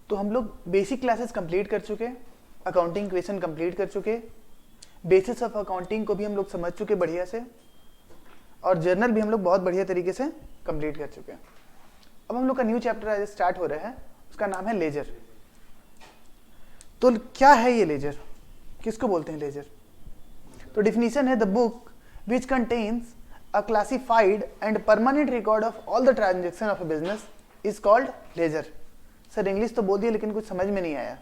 तो हम लोग बेसिक क्लासेस कंप्लीट कर चुके, अकाउंटिंग इक्वेशन कंप्लीट कर चुके, बेसिस ऑफ अकाउंटिंग को भी हम लोग समझ चुके बढ़िया से, और जर्नल भी हम लोग बहुत बढ़िया तरीके से कंप्लीट कर चुके हैं। अब हम लोग का न्यू चैप्टर आज स्टार्ट हो रहा है, उसका नाम है लेजर। तो क्या है ये लेजर, किसको बोलते हैं लेजर? तो डिफिनीशन है the book which contains a classified and permanent record of all the transaction of a business is called laser. Sir English तो बोल दिया लेकिन कुछ समझ में नहीं आया,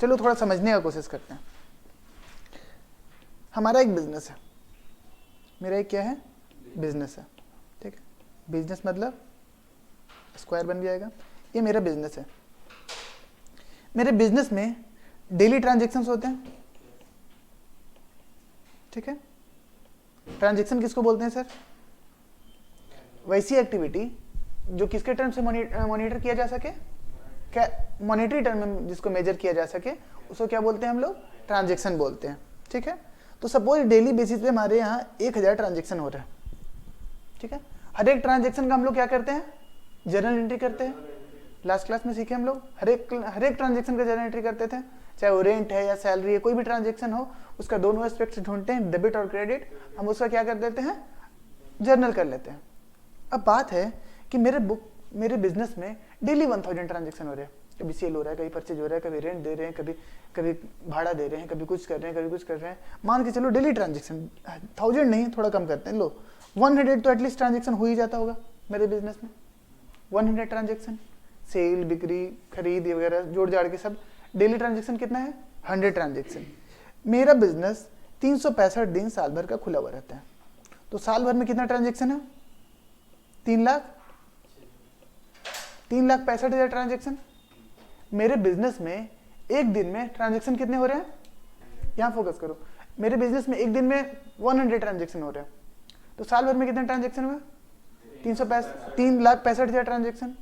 चलो थोड़ा समझने का कोशिश करते हैं। हमारा एक बिजनेस है, मेरा एक क्या है, बिजनेस है, ठीक है। बिजनेस मतलब स्क्वायर बन जाएगा, ये मेरा बिजनेस है। मेरे बिजनेस में डेली ट्रांजेक्शन्स होते हैं, ठीक है। ट्रांजेक्शन किसको बोलते हैं सर? वैसी एक्टिविटी जो किसके टर्म से मॉनिटर किया जा सके, क्या मॉनिटरी टर्म में जिसको मेजर किया जा सके, उसको क्या बोलते हैं हम लोग? ट्रांजेक्शन बोलते हैं, ठीक है। तो सपोज डेली बेसिस पे हमारे यहाँ 1000 ट्रांजेक्शन हो रहा है, ठीक है। हर एक ट्रांजेक्शन का हम लोग क्या करते हैं? जर्नल एंट्री करते हैं। लास्ट क्लास में सीखे हम लोग हर एक ट्रांजेक्शन का जर्नल एंट्री करते थे, चाहे वो रेंट है या सैलरी है, कोई भी ट्रांजेक्शन हो उसका दोनों एस्पेक्ट ढूंढते हैं, डेबिट और क्रेडिट, हम उसका क्या कर देते हैं? जर्नल कर लेते हैं। अब बात है कि मेरे बिजनेस में डेली 1000 ट्रांजेक्शन हो रहे हैं, कभी सेल हो रहा है, कभी परचेज हो रहा है, कभी रेंट दे रहे हैं, कभी भाड़ा दे रहे हैं, कभी कुछ कर रहे हैं, कभी कुछ कर रहे हैं। मान के चलो डेली ट्रांजेक्शन 1000 नहीं, थोड़ा कम करते हैं, लो 100 तो एटलीस्ट ट्रांजेक्शन हो ही जाता होगा मेरे बिजनेस में। 100 ट्रांजेक्शन, सेल, बिक्री, खरीद वगैरह जोड़ जाड़ के सब डेली ट्रांजेक्शन कितना है? 100 ट्रांजेक्शन। मेरा बिजनेस 365 दिन साल भर का खुला हुआ रहता है, तो साल भर में कितना ट्रांजेक्शन है? 3,65,000 ट्रांजेक्शन। मेरे बिजनेस में एक दिन में ट्रांजेक्शन कितने हो रहे हैं? यहाँ फोकस करो, मेरे बिजनेस में एक दिन में 100 ट्रांजेक्शन हो रहे हैं, तो साल भर में कितने ट्रांजेक्शन हुए? 3,65,000 ट्रांजेक्शन।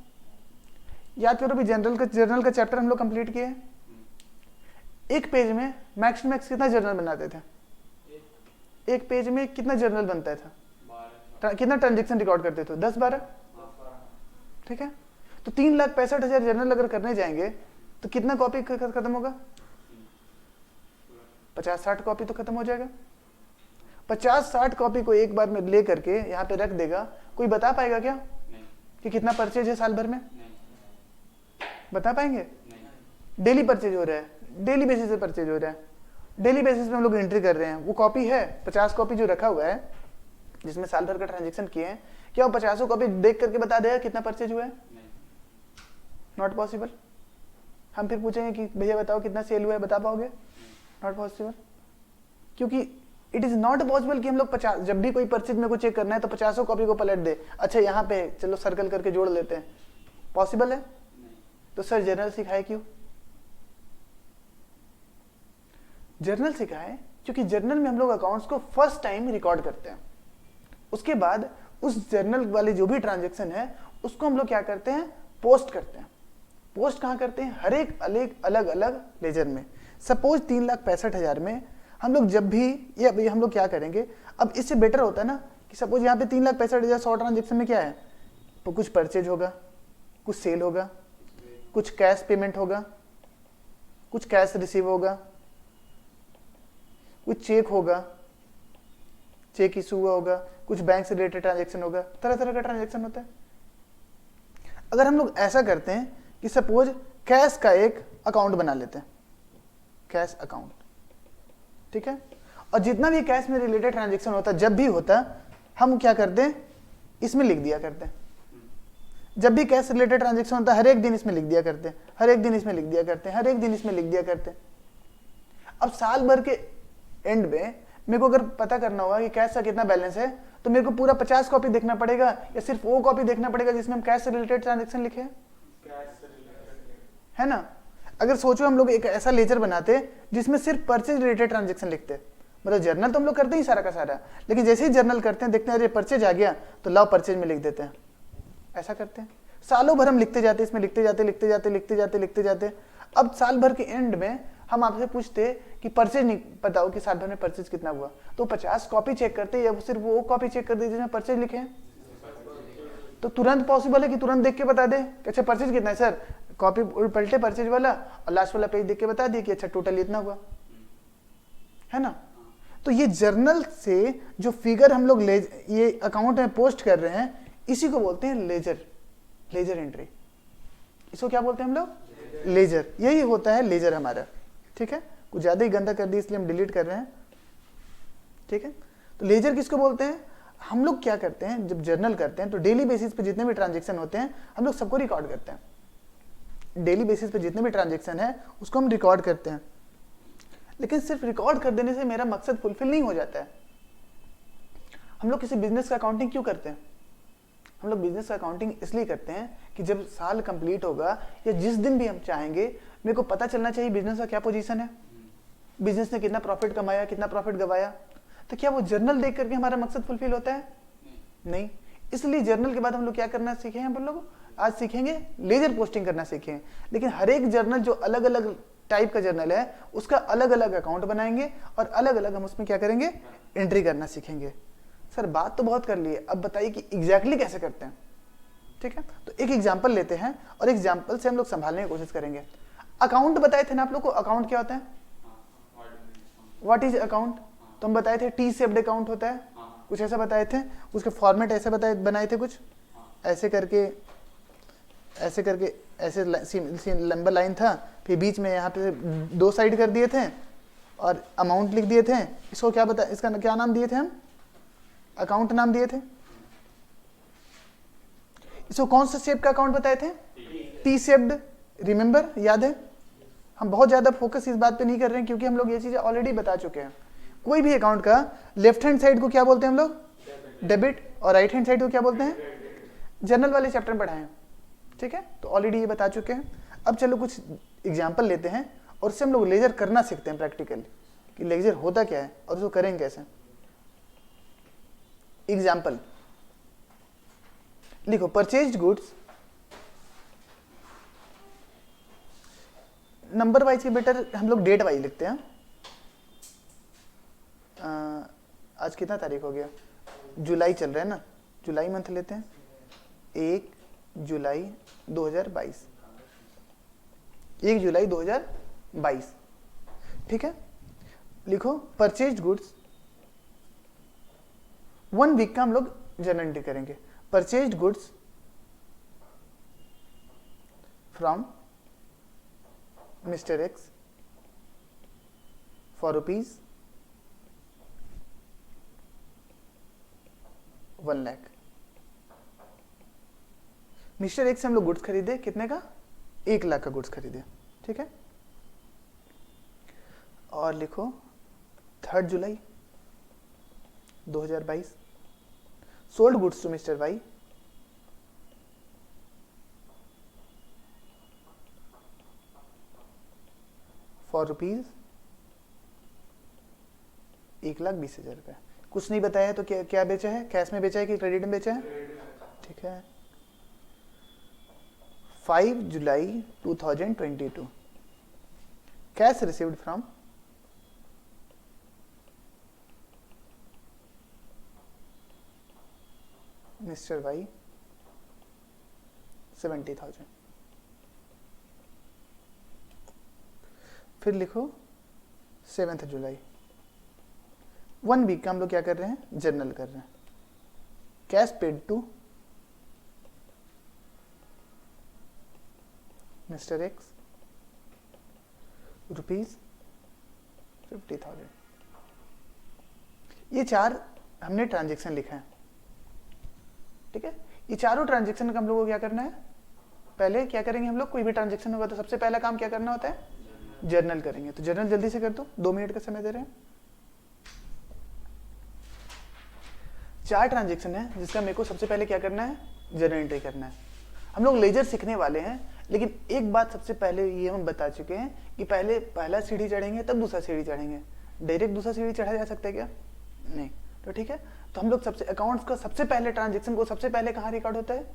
याद करो भी, जर्नल का चैप्टर हम लोग कंप्लीट किए हैं। एक पेज में मैक्स टू मैक्स कितना जर्नल बनाते थे? एक पेज में कितना जर्नल बनता था? कितना ट्रांजेक्शन रिकॉर्ड करते थे? 10-12, ठीक है। तो 3,65,000 जर्नल अगर करने जाएंगे तो कितना कॉपी खत्म होगा? 50-60 कॉपी तो खत्म हो जाएगा। 50-60 कॉपी को एक बार में ले करके यहाँ पे रख देगा, कोई बता पाएगा क्या कि कितना परचेज है साल भर में? बता पाएंगे? डेली परचेज हो रहा है, डेली बेसिस पे परचेज हो रहा है, डेली बेसिस पे हम लोग एंट्री कर रहे हैं। वो कॉपी है 50 कॉपी जो रखा हुआ है जिसमें साल भर का ट्रांजेक्शन किए हैं, क्या वो 50 कॉपी देख करके बता देगा कितना परचेज हुआ है? Not possible. हम फिर पूछेंगे कि भैया बताओ कितना सेल हुआ है, बता पाओगे? नॉट पॉसिबल, क्योंकि इट इज नॉट पॉसिबल कि हम लोग 50 जब भी कोई परचेज में को चेक करना है तो 50 कॉपी को पलट दे, अच्छा यहाँ पे चलो सर्कल करके जोड़ लेते हैं। पॉसिबल है? तो सर जर्नल सिखाए क्यों? जर्नल सिखाए क्योंकि जर्नल में हम लोग अकाउंट्स को फर्स्ट टाइम रिकॉर्ड करते हैं, उसके बाद उस जर्नल वाले जो भी ट्रांजेक्शन है उसको हम लोग क्या करते हैं? पोस्ट करते हैं। पोस्ट कहाँ करते हैं? हर एक अलग अलग लेजर में। सपोज 3,65,000 में हम लोग जब भी ये अभी हम लोग क्या करेंगे, अब इससे बेटर होता है ना कि सपोज यहाँ पे 3,65,000 100 ट्रांजेक्शन में क्या है, तो कुछ परचेज होगा, कुछ सेल होगा, कुछ कैश पेमेंट होगा, कुछ कैश रिसीव होगा, कुछ चेक होगा, चेक इशू हुआ होगा, कुछ बैंक से रिलेटेड ट्रांजेक्शन होगा, तरह तरह का ट्रांजेक्शन होता है। अगर हम लोग ऐसा करते हैं कि सपोज कैश का एक अकाउंट बना लेते हैं, कैश अकाउंट, ठीक है, और जितना भी कैश में रिलेटेड ट्रांजेक्शन होता है जब भी होता हम क्या करते हैं? इसमें लिख दिया करते हैं। जब भी कैश रिलेटेड ट्रांजेक्शन होता है हर एक दिन इसमें लिख दिया करते हैं, हर एक दिन इसमें लिख दिया करते हैं, हर एक दिन इसमें लिख दिया करते हैं। अब साल भर के एंड में मेरे को अगर पता करना होगा कि कैश का कितना बैलेंस है तो मेरे को पूरा 50 कॉपी देखना पड़ेगा या सिर्फ वो कॉपी देखना पड़ेगा जिसमें हम कैश से रिलेटेड ट्रांजेक्शन लिखे है ना। अगर सोचो हम लोग एक ऐसा लेजर बनाते जिसमें सिर्फ परचेज रिलेटेड ट्रांजेक्शन लिखते, मतलब जर्नल तो हम लोग करते ही सारा का सारा, लेकिन जैसे ही जर्नल करते हैं देखते हैं अरे परचेज आ गया तो लाओ परचेज में लिख देते हैं, ऐसा करते हैं। सालों भर हम लिखते जाते, इसमें लिखते जाते। अब साल भर के एंड में हम आपसे पूछते कि परचेज नहीं बताओ कि साल भर में परचेज कितना हुआ, तो 50 कॉपी चेक करते या सिर्फ वो कॉपी चेक कर दे जिसमें परचेज लिखे हैं। तो तुरंत पॉसिबल है कि तुरंत देख के बता दे कि अच्छा परचेज कितना है सर, कॉपी पलटे परचेज वाला और लास्ट वाला पेज देख के बता दिए कि अच्छा टोटल इतना हुआ, है ना। तो ये जर्नल से जो फिगर हम लोग ये अकाउंट में पोस्ट कर रहे हैं, इसी को बोलते हैं लेजर एंट्री। इसको क्या बोलते हैं हम लोग? लेजर। यही होता है लेजर हमारा, ठीक है। कुछ ज्यादा ही गंदा कर दिया इसलिए हम डिलीट कर रहे हैं, ठीक है। तो लेजर किसको बोलते हैं? हम लोग क्या करते हैं जब जर्नल करते हैं तो डेली बेसिस पे जितने भी ट्रांजेक्शन होते हैं हम लोग सबको रिकॉर्ड करते हैं। डेली बेसिस पे जितने भी ट्रांजेक्शन है उसको हम रिकॉर्ड करते हैं। लेकिन सिर्फ रिकॉर्ड कर देने से मेरा मकसद फुलफिल नहीं हो जाता है। हम लोग किसी बिजनेस का अकाउंटिंग क्यों करते हैं? हम लोग बिजनेस का अकाउंटिंग इसलिए करते हैं कि जब साल कंप्लीट होगा या जिस दिन भी हम चाहेंगे, मेरे को पता चलना चाहिए बिजनेस का क्या पोजीशन है, बिजनेस ने कितना प्रॉफिट कमाया, कितना प्रॉफिट गवाया। तो क्या वो जर्नल देख करके हमारा मकसद फुलफिल होता है? नहीं। इसलिए जर्नल के बाद हम लोग क्या करना सीखे हैं? हम लोग आज सीखेंगे लेजर पोस्टिंग करना सीखे। लेकिन हर एक जर्नल जो अलग अलग टाइप का जर्नल है उसका अलग अलग अकाउंट बनाएंगे और अलग अलग हम उसमें क्या करेंगे? एंट्री करना सीखेंगे। सर बात तो बहुत कर लिए, अब बताइए कि एग्जैक्टली कैसे करते हैं, ठीक है। तो एक एग्जांपल लेते हैं और एग्जांपल से हम लोग संभालने की कोशिश करेंगे। अकाउंट बताए थे ना आप लोग को, अकाउंट क्या होता है? What is account? तो हम बताए थे टी शेप्ड अकाउंट होता है, कुछ ऐसा बताए थे। उसके फॉर्मेट ऐसे बनाए थे, कुछ ऐसे करके ऐसे लंबा लाइन था, फिर बीच में यहाँ पे 2 साइड कर दिए थे और अमाउंट लिख दिए थे। इसको क्या इसका क्या नाम दिए थे? हम अकाउंट नाम दिए थे। इसको कौन सा शेप का अकाउंट बताए थे? T shaped. रिमेंबर, याद है? हम बहुत ज्यादा फोकस इस बात पे नहीं कर रहे हैं क्योंकि हम लोग ये चीजें ऑलरेडी बता चुके हैं। कोई भी अकाउंट का लेफ्ट हैंड साइड को क्या बोलते हैं हम लोग? डेबिट। और राइट हैंड साइड को क्या बोलते हैं? जर्नल वाले चैप्टर में पढ़ाए हैं, ठीक है। तो ऑलरेडी ये बता चुके हैं। अब चलो कुछ एग्जाम्पल लेते हैं और उससे हम लोग लेजर करना सीखते हैं प्रैक्टिकली, कि लेजर होता क्या है और उसको करेंगे कैसे। एग्जाम्पल लिखो, परचेज्ड गुड्स, नंबर वाइज के बेटर हम लोग डेट वाइज लिखते हैं। आज कितना तारीख हो गया? जुलाई चल रहा है ना, जुलाई मंथ लेते हैं। 1 जुलाई 2022, 1 जुलाई 2022, ठीक है। लिखो परचेज्ड गुड्स, 1 वीक का हम लोग जर्नल एंट्री करेंगे। Purchased goods from mister x for rupees 1 lakh. Mister x से हम लोग गुड्स खरीदे, कितने का? 1 लाख का गुड्स खरीदे, ठीक है। और लिखो 3 जुलाई 2022, sold goods to mister Y for rupees 1,20,000 रुपये। कुछ नहीं बताया है तो क्या क्या बेचा है? कैश में बेचा है कि क्रेडिट में बेचा है? ठीक है। 5 जुलाई 2022, cash received from mister Y 70,000। फिर लिखो 7 जुलाई, 1 वीक का हम लोग क्या कर रहे हैं? जर्नल कर रहे हैं। Cash paid to mister X rupees 50,000। ये 4 हमने ट्रांजेक्शन लिखा है, ठीक है। ये चारों ट्रांजेक्शन का हम लोग को क्या करना है? पहले क्या करेंगे हम लोग? कोई भी ट्रांजेक्शन होगा तो सबसे पहला काम क्या करना होता है? जर्नल करेंगे। तो जर्नल जल्दी से कर दो, 2 मिनट का समय दे रहे हैं। 4 ट्रांजेक्शन है जिसका मेरे को सबसे पहले क्या करना है? जर्नल एंट्री करना है। हम लोग लेजर सीखने वाले हैं, लेकिन एक बात सबसे पहले ये हम बता चुके हैं कि पहले पहला सीढ़ी चढ़ेंगे तब दूसरा सीढ़ी चढ़ेंगे। डायरेक्ट दूसरा सीढ़ी चढ़ा जा सकता है क्या? नहीं। तो ठीक है, तो हम लोग सबसे अकाउंट्स का सबसे पहले ट्रांजेक्शन को सबसे पहले कहाँ रिकॉर्ड होता है?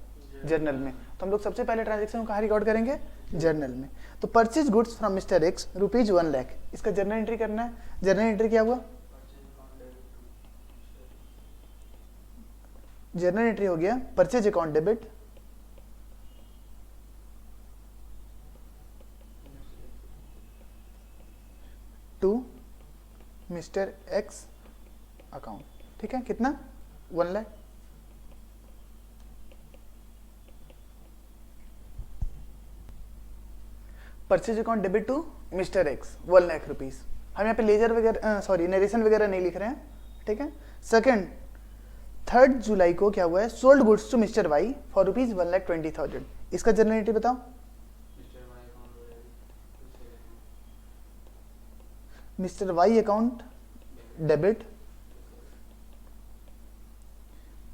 जर्नल में। तो हम लोग सबसे पहले ट्रांजेक्शन को कहाँ रिकॉर्ड करेंगे? जर्नल में। तो purchase goods from mister X rupees 1 lakh, इसका जर्नल एंट्री करना है। जर्नल एंट्री क्या हुआ? जर्नल एंट्री हो गया purchase account debit to mister X account. ठीक है, कितना? 1 lakh. Purchase account debit to mister X 1 lakh rupees. हम यहाँ पे लेजर वगैरह नरेशन वगैरह नहीं लिख रहे हैं, ठीक है। सेकंड, 3 जुलाई को क्या हुआ है? Sold goods to mister Y for rupees 1,20,000। इसका जर्नल एंट्री बताओ। Mister Y account debit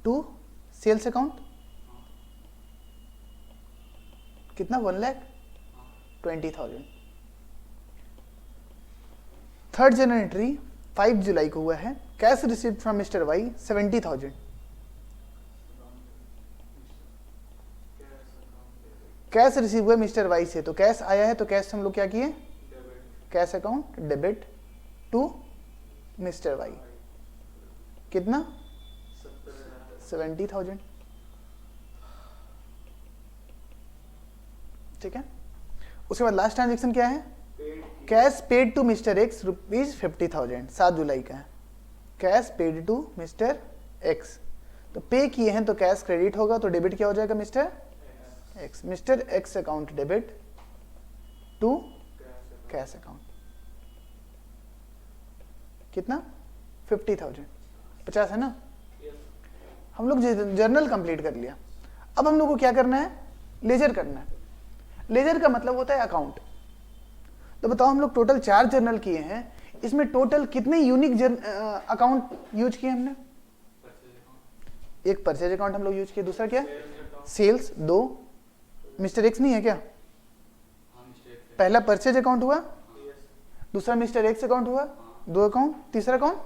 to sales account, कितना? 1,20,000। 3rd जर्नल एंट्री 5 जुलाई को हुआ है। Cash received from mister Y 70,000। Cash receive हुआ मिस्टर वाई से, तो कैश आया है, तो कैश हम लोग क्या किए? Cash account debit to mister Y, कितना? 70,000। ठीक है। उसके बाद लास्ट ट्रांजेक्शन क्या है? Cash paid to mister X rupees 50,000, 7 जुलाई का है। Cash paid to mister X, तो पे किए हैं तो कैश क्रेडिट होगा, तो डेबिट क्या हो जाएगा? Mister X. Mister X account debit to cash account, कितना? 50,000। 50 है ना? हम लोग जर्नल कंप्लीट कर लिया। अब हम लोग को क्या करना है? लेजर करना है। लेजर का मतलब होता है अकाउंट। तो बताओ, हम लोग टोटल 4 जर्नल किए हैं, इसमें टोटल कितने यूनिक अकाउंट यूज किए हमने? एक परचेज अकाउंट हम लोग यूज किए, दूसरा क्या? सेल्स। 2 मिस्टर एक्स नहीं है क्या? पहला परचेज अकाउंट हुआ, दूसरा मिस्टर एक्स अकाउंट हुआ, 2 अकाउंट। तीसरा account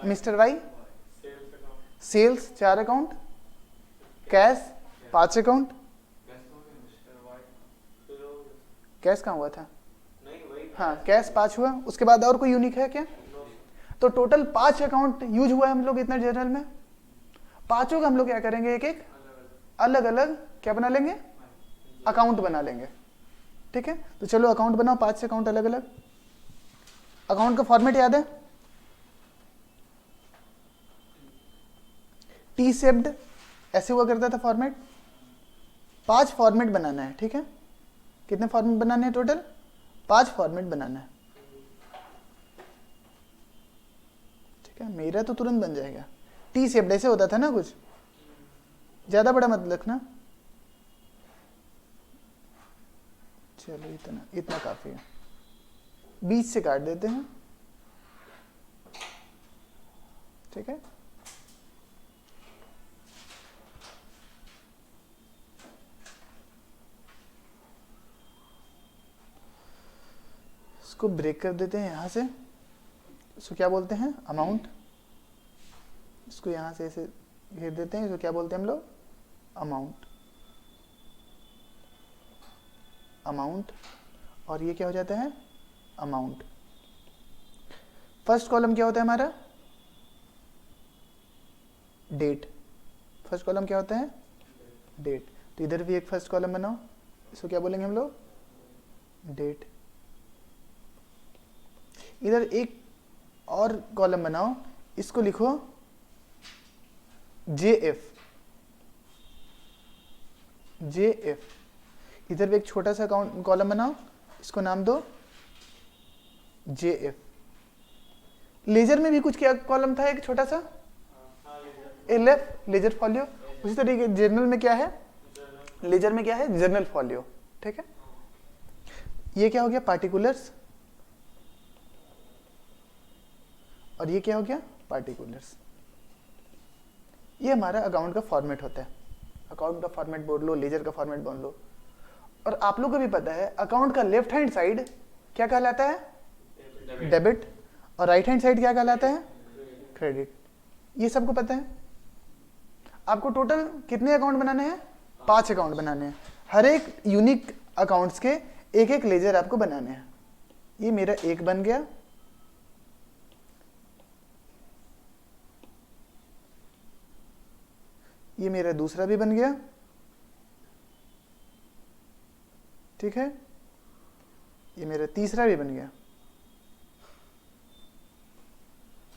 mister Y, sales 4 account, cash 5 account. Cash कहाँ हुआ था? हाँ, कैश 5 हुआ। उसके बाद और कोई यूनिक है क्या? तो टोटल 5 अकाउंट यूज हुआ है हम लोग इतना जर्नल में। पांचों का हम लोग क्या करेंगे? एक एक अलग अलग क्या बना लेंगे? अकाउंट बना लेंगे। ठीक है, तो चलो अकाउंट बनाओ, 5 अकाउंट अलग अलग। अकाउंट का फॉर्मेट याद है? टी शेप्ड ऐसे हुआ करता था फॉर्मेट। 5 फॉर्मेट बनाना है, ठीक है। कितने फॉर्मेट बनाने हैं टोटल? 5 फॉर्मेट बनाना है, ठीक है। मेरा तो तुरंत बन जाएगा। टी शेप्ड ऐसे होता था ना, कुछ ज्यादा बड़ा मत लिखना। चलो इतना इतना काफी है। बीच से काट देते हैं, ठीक है। इसको ब्रेक कर देते हैं यहां से। इसको क्या बोलते हैं? अमाउंट। इसको यहां से ऐसे घेर देते हैं, इसको क्या बोलते हैं हम लोग? अमाउंट। अमाउंट, और ये क्या हो जाता है? अमाउंट। फर्स्ट कॉलम क्या होता है हमारा? डेट। फर्स्ट कॉलम क्या होता है? डेट। तो इधर भी एक फर्स्ट कॉलम बनाओ, इसको क्या बोलेंगे हम लोग? डेट। इधर एक और कॉलम बनाओ, इसको लिखो JF। JF। इधर भी एक छोटा सा कॉलम बनाओ, इसको नाम दो JF। लेजर में भी कुछ क्या कॉलम था? एक छोटा सा LF, लेजर फॉलियो। उसी तरीके जर्नल में क्या है? लेजर में क्या है? जर्नल फॉलियो, ठीक है। ये क्या हो गया? पार्टिकुलर्स। और ये क्या हो गया? पार्टिकुलर्स। ये हमारा अकाउंट का फॉर्मेट होता है। अकाउंट का फॉर्मेट बोल लो, लेजर का फॉर्मेट बोल लो। और आप लोग को भी पता है अकाउंट का लेफ्ट हैंड साइड क्या कहलाता है? डेबिट। और राइट हैंड साइड क्या कहलाता है? क्रेडिट। ये सबको पता है। आपको टोटल कितने अकाउंट बनाने हैं? 5 अकाउंट बनाने हैं। हर एक यूनिक अकाउंट्स के एक एक लेजर आपको बनाने हैं। ये मेरा एक बन गया, ये मेरा दूसरा भी बन गया, ठीक है। ये मेरा तीसरा भी बन गया,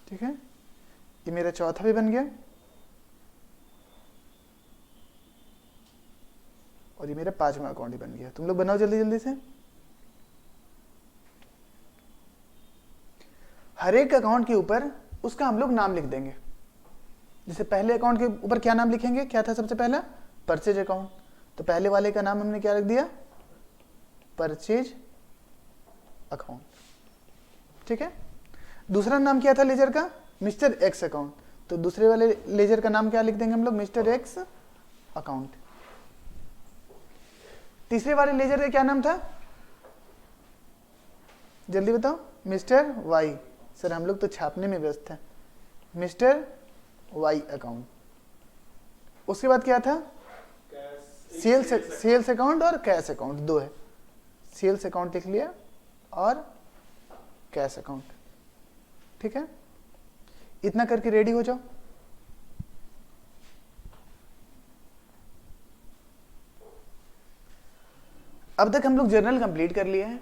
ठीक है, ये मेरा चौथा भी बन गया और ये मेरा 5वां अकाउंट ही बन गया। तुम लोग बनाओ जल्दी जल्दी से। हर एक अकाउंट के ऊपर उसका हम लोग नाम लिख देंगे। जैसे पहले अकाउंट के ऊपर क्या नाम लिखेंगे, क्या था सबसे पहला, परचेज अकाउंट, तो पहले वाले का नाम हमने क्या रख दिया, परचेज अकाउंट। ठीक है, दूसरा नाम क्या था लेजर का, मिस्टर एक्स अकाउंट, तो दूसरे वाले लेजर का नाम क्या लिख देंगे हम लोग, मिस्टर एक्स अकाउंट। तीसरे वाले लेजर का क्या नाम था, जल्दी बताओ, मिस्टर वाई। सर हम लोग तो छापने में व्यस्त हैं, मिस्टर वाई अकाउंट। उसके बाद क्या था, सेल्स अकाउंट और कैश अकाउंट, दो है, सेल्स अकाउंट लिख लिया और कैश अकाउंट। ठीक है, इतना करके रेडी हो जाओ। अब तक हम लोग जर्नल कंप्लीट कर लिए हैं,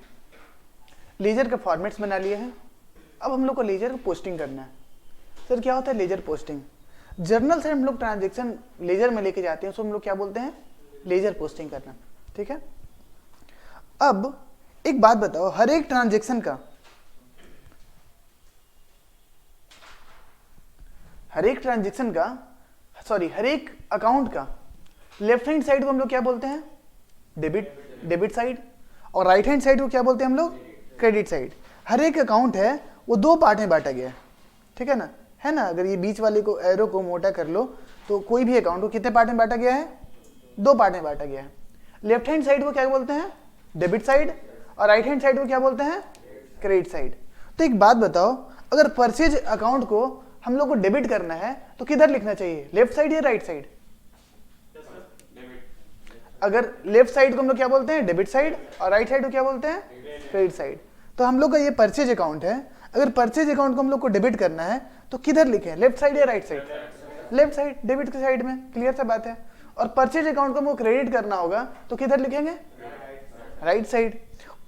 लेजर का फॉर्मेट्स बना लिए हैं। अब हम लोग को लेजर को पोस्टिंग करना है। सर क्या होता है लेजर पोस्टिंग, जर्नल से हम लोग ट्रांजैक्शन लेजर में लेके जाते हैं, उसको हम लोग क्या बोलते हैं, लेजर पोस्टिंग करना। ठीक है, अब एक बात बताओ, हर एक ट्रांजैक्शन का, हर एक अकाउंट का लेफ्ट हैंड साइड को हम लोग क्या बोलते हैं, डेबिट साइड, और राइट हैंड साइड को क्या बोलते हैं हम लोग, क्रेडिट साइड। हर एक अकाउंट है वो दो पार्ट में बांटा गया है। ठीक है ना, है ना, अगर ये बीच वाले को एरो को मोटा कर लो तो कोई भी अकाउंट को कितने पार्ट में बांटा गया है, दो पार्ट में बांटा गया है। लेफ्ट हैंड साइड को क्या बोलते हैं, डेबिट साइड, और राइट हैंड साइड को क्या बोलते हैं, क्रेडिट साइड। तो एक बात बताओ, अगर परचेज अकाउंट को हम लोग को डेबिट करना है तो किधर लिखना चाहिए, लेफ्ट साइड या राइट साइड? अगर लेफ्ट साइड को हम लोग क्या बोलते हैं, डेबिट साइड, और राइट साइड को क्या बोलते हैं, क्रेडिट साइड। तो हम लोग का ये परचेज अकाउंट है, अगर परचेज अकाउंट को हम लोग को डेबिट करना है तो किधर लिखें, लेफ्ट साइड या right side? Left side, debit की साइड में, क्लियर सा बात है। और परचेज अकाउंट को हमको क्रेडिट करना होगा तो किधर लिखेंगे, राइट साइड।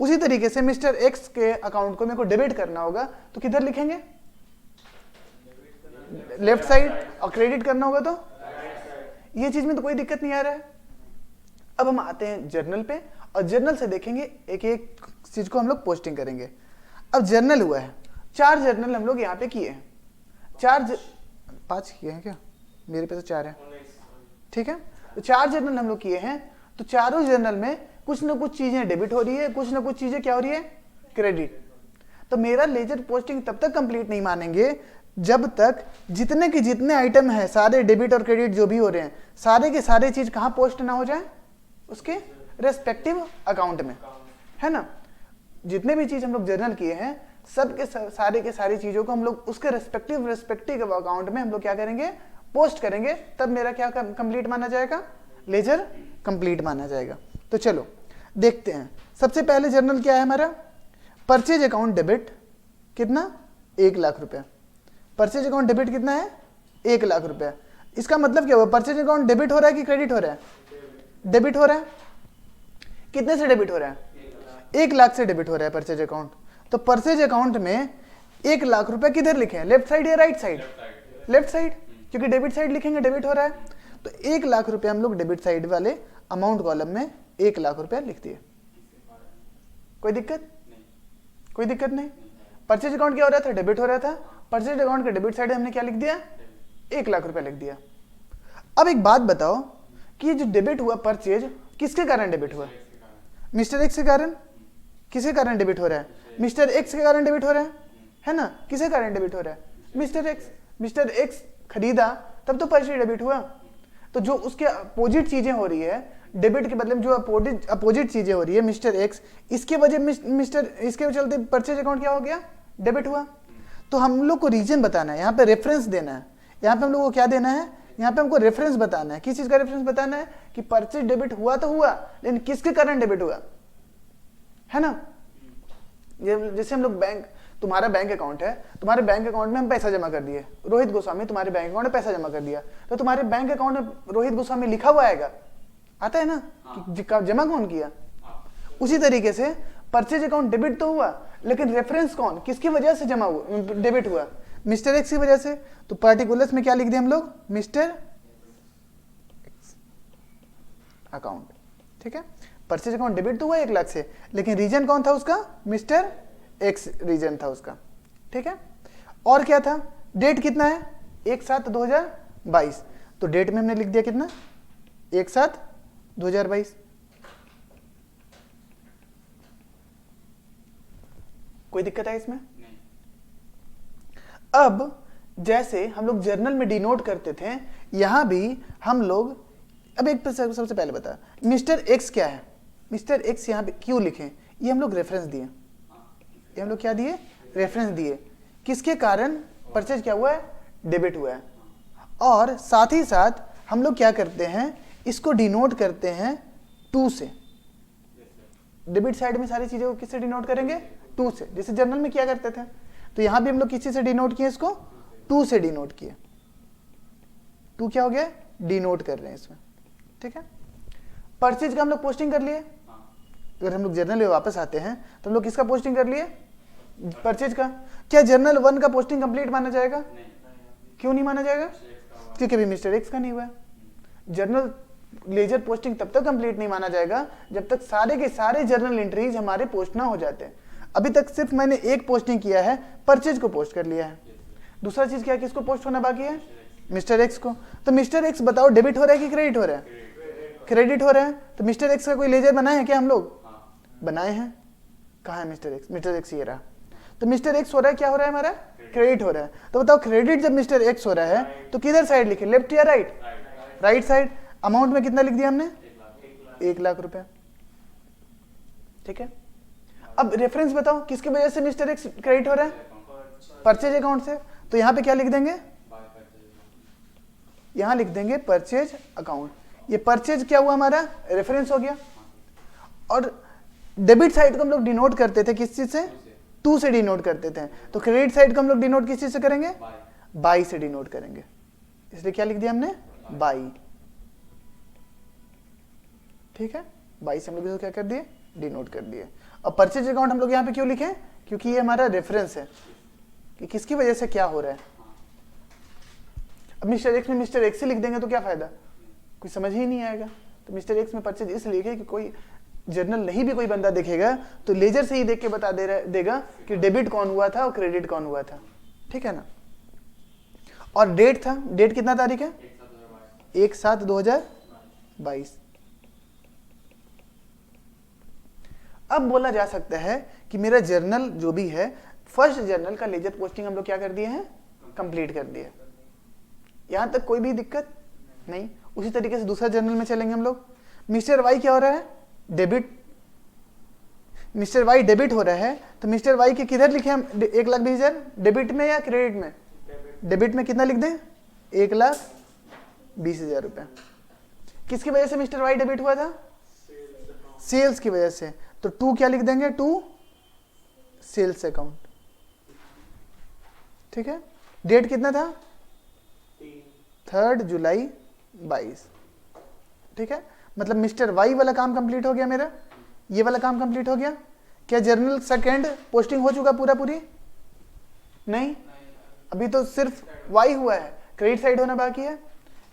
उसी तरीके से मिस्टर एक्स के अकाउंट को मेरे को डेबिट करना होगा तो किधर लिखेंगे, लेफ्ट साइड, और क्रेडिट करना होगा तो ये चीज में तो कोई दिक्कत नहीं आ रहा है। अब हम आते हैं जर्नल पे, और जर्नल से देखेंगे एक एक चीज को हम लोग पोस्टिंग करेंगे। अब जर्नल हुआ है, 4 जर्नल हम लोग यहाँ पे किए हैं, 5 किए हैं क्या, मेरे पे तो 4 है। ठीक है, तो 4 जर्नल हम लोग किए हैं, तो चारों जर्नल में कुछ ना कुछ चीजें डेबिट हो रही है, कुछ ना कुछ चीजें क्या हो रही है, क्रेडिट। तो मेरा लेजर पोस्टिंग तब तक कंप्लीट नहीं मानेंगे जब तक जितने के जितने आइटम है, सारे डेबिट और क्रेडिट जो भी हो रहे हैं, सारे के सारे चीज कहाँ पोस्ट ना हो जाए, उसके रेस्पेक्टिव अकाउंट में, है ना। जितने भी चीज हम लोग जर्नल किए हैं, सब के सारे के सारी चीजों को हम लोग उसके रेस्पेक्टिव अकाउंट में हम लोग क्या करेंगे, पोस्ट करेंगे, तब मेरा क्या कंप्लीट माना जाएगा, लेजर कंप्लीट माना जाएगा। तो चलो देखते हैं, सबसे पहले जर्नल क्या है हमारा, परचेज अकाउंट डेबिट, कितना, 1 लाख रुपया। परचेज अकाउंट डेबिट कितना है, 1 लाख रुपया। इसका मतलब क्या हुआ, परचेज अकाउंट डेबिट हो रहा है कि क्रेडिट हो रहा है, डेबिट हो रहा है। कितने से डेबिट हो रहा है, 1 लाख से डेबिट हो रहा है परचेज अकाउंट। तो परचेज अकाउंट में 1 लाख रुपया किधर लिखे हैं, लेफ्ट साइड या राइट साइड, लेफ्ट साइड, क्योंकि डेबिट साइड लिखेंगे, डेबिट हो रहा है। तो 1 लाख रुपया हम लोग डेबिट साइड वाले अमाउंट कॉलम में 1 लाख रुपया लिख दिए। कोई दिक्कत, कोई दिक्कत नहीं। परचेज अकाउंट क्या हो रहा था, डेबिट हो रहा था, परचेज अकाउंट के डेबिट साइड हमने क्या लिख दिया, 1 लाख रुपया लिख दिया। अब एक बात बताओ कि जो डेबिट हुआ परचेज, किसके कारण डेबिट हुआ, मिस्टर एक्स के कारण। किसके कारण डेबिट हो रहा है, मिस्टर एक्स के कारण डेबिट हो रहा है ना। किसके कारण डेबिट हो रहा है, मिस्टर एक्स। मिस्टर एक्स खरीदा तब तो परचेज डेबिट हुआ। तो जो उसके अपोजिट चीजें हो रही है, डेबिट के बदले में जो अपोजिट चीजें हो रही है, मिस्टर एक्स, इसके वजह मिस्टर इसके चलते परचेज अकाउंट क्या हो गया, डेबिट हुआ। तो हम लोग को रीजन बताना है, यहाँ पे रेफरेंस देना है। यहाँ पे हम लोग को क्या देना है, यहाँ पे हमको रेफरेंस बताना है। किस चीज का रेफरेंस बताना है कि परचेज डेबिट हुआ तो हुआ, लेकिन किसके कारण डेबिट हुआ, है ना। जैसे हम लोग बैंक, तुम्हारा बैंक अकाउंट है, तुम्हारे बैंक अकाउंट में हम पैसा जमा कर दिए, रोहित गोस्वामी तुम्हारे बैंक अकाउंट में पैसा जमा कर दिया, तो तुम्हारे बैंक अकाउंट में रोहित गोस्वामी लिखा हुआ आएगा, आता है ना, कि जमा कौन किया। उसी तरीके से परचेज अकाउंट डेबिट तो हुआ, लेकिन रेफरेंस कौन, किसकी वजह से जमा हुआ, डेबिट हुआ, मिस्टर एक्स की वजह से, तो पार्टिकुलर्स में क्या लिख दिया हम लोग, मिस्टर एक्स अकाउंट, ठीक है। परचेज अकाउंट डेबिट तो हुआ 1 लाख से, लेकिन रीजन कौन था उसका, मिस्टर एक्स रीजन था उसका, ठीक है। और क्या था, डेट कितना है, 1/7/2022, तो डेट में हमने लिख दिया कितना, 1/7/2022। कोई दिक्कत है इसमें? नहीं। अब जैसे हम लोग जर्नल में डिनोट करते थे, यहां भी हम लोग, अब एक सबसे पहले बता, मिस्टर एक्स क्या है, मिस्टर एक्स यहां पे क्यों लिखे, ये हम लोग रेफरेंस दिए, ये हम लोग क्या दिए, रेफरेंस दिए, किसके कारण परचेज क्या हुआ है, डेबिट हुआ है। और साथ ही साथ हम लोग क्या करते हैं, इसको डिनोट करते हैं 2 से, डेबिट साइड में सारी चीजों को किससे डिनोट करेंगे, 2 से, जैसे जर्नल में क्या करते थे। तो यहां भी हम लोग किसी से डिनोट किए, इसको 2 से डिनोट किए, 2 क्या हो गया, डिनोट कर रहे हैं इसमें, ठीक है। परचेज का हम लोग पोस्टिंग कर लिए, अगर हम लोग जर्नल में वापस आते हैं तो हम लोग किसका पोस्टिंग कर लिए, परचेज का। क्या जर्नल 1 का पोस्टिंग कंप्लीट माना जाएगा, क्यों नहीं माना जाएगा, क्योंकि अभी मिस्टर एक्स का नहीं हुआ है। जर्नल लेजर पोस्टिंग तब तक कंप्लीट नहीं माना जाएगा जब तक सारे के सारे जर्नल एंट्रीज हमारे पोस्ट ना हो जाते हैं। अभी तक सिर्फ मैंने एक पोस्टिंग किया है, परचेज को पोस्ट कर लिया है। दूसरा चीज क्या है, किसको पोस्ट होना बाकी है, मिस्टर एक्स को। तो मिस्टर एक्स बताओ डेबिट हो रहा है कि क्रेडिट हो रहा है, क्रेडिट हो रहा है। तो मिस्टर एक्स का कोई लेजर बनाए हैं क्या हम लोग, बनाए हैं, कहाँ है मिस्टर एक्स, मिस्टर एक्स ये रहा। तो मिस्टर एक्स हो रहा है, क्या हो रहा है हमारा, क्रेडिट हो रहा है। तो बताओ क्रेडिट जब मिस्टर एक्स हो रहा है तो किधर साइड लिखे, लेफ्ट या राइट, राइट साइड। अमाउंट में कितना लिख दिया हमने, 1 लाख रुपए, ठीक है। अब रेफरेंस बताओ किसकी वजह से मिस्टर एक्स क्रेडिट हो रहा है, परचेज अकाउंट से। तो यहां पे क्या लिख देंगे, यहां लिख देंगे परचेज अकाउंट। ये परचेज क्या हुआ हमारा, रेफरेंस हो गया। और डेबिट साइड को हम लोग डिनोट करते थे किस चीज से, 2 से डिनोट करते थे। तो क्रेडिट साइड को हम लोग डिनोट किस चीज से करेंगे, बाई से डिनोट करेंगे, इसलिए क्या लिख दिया हमने, बाई, ठीक है। बाई से हम लोग इसको क्या कर दिए, डिनोट कर दिए। और परचेज अकाउंट हम लोग यहाँ पे क्यों लिखे, क्योंकि ये हमारा रेफरेंस है कि किसकी वजह से क्या हो रहा है। अब मिस्टर एक्स में मिस्टर एक्स से लिख देंगे तो क्या फायदा, कोई समझ ही नहीं आएगा। तो मिस्टर एक्स में परचेज इसलिए लिखे कि कोई जर्नल नहीं भी कोई बंदा देखेगा तो लेजर से ही देख के बता देगा कि डेबिट कौन हुआ था और क्रेडिट कौन हुआ था, ठीक है ना। और डेट था, डेट कितना तारीख है, 1/7/2022। अब बोला जा सकता है कि मेरा जर्नल जो भी है, फर्स्ट जर्नल का लेजर पोस्टिंग हम लोग क्या कर दिए हैं, कंप्लीट कर दिया। यहां तक कोई भी दिक्कत नहीं। उसी तरीके से दूसरा जर्नल में चलेंगे हम लोग। मिस्टर वाई क्या हो रहा है, डेबिट, मिस्टर वाई डेबिट हो रहा है। तो मिस्टर वाई के किधर लिखे हम, 1,20,000 डेबिट में या क्रेडिट में, डेबिट में कितना लिख दें, 1,20,000 रुपए। किसकी वजह से मिस्टर वाई डेबिट हुआ था, सेल्स की वजह से। तो 2 क्या लिख देंगे, 2 सेल्स अकाउंट, ठीक है। डेट कितना था, 3 जुलाई 22, ठीक है। मतलब मिस्टर वाई वाला काम कंप्लीट हो गया मेरा, ये वाला काम कंप्लीट हो गया। क्या जर्नल सेकंड पोस्टिंग हो चुका पूरा पूरी, नहीं, अभी तो सिर्फ वाई हुआ है, क्रेडिट साइड होना बाकी है।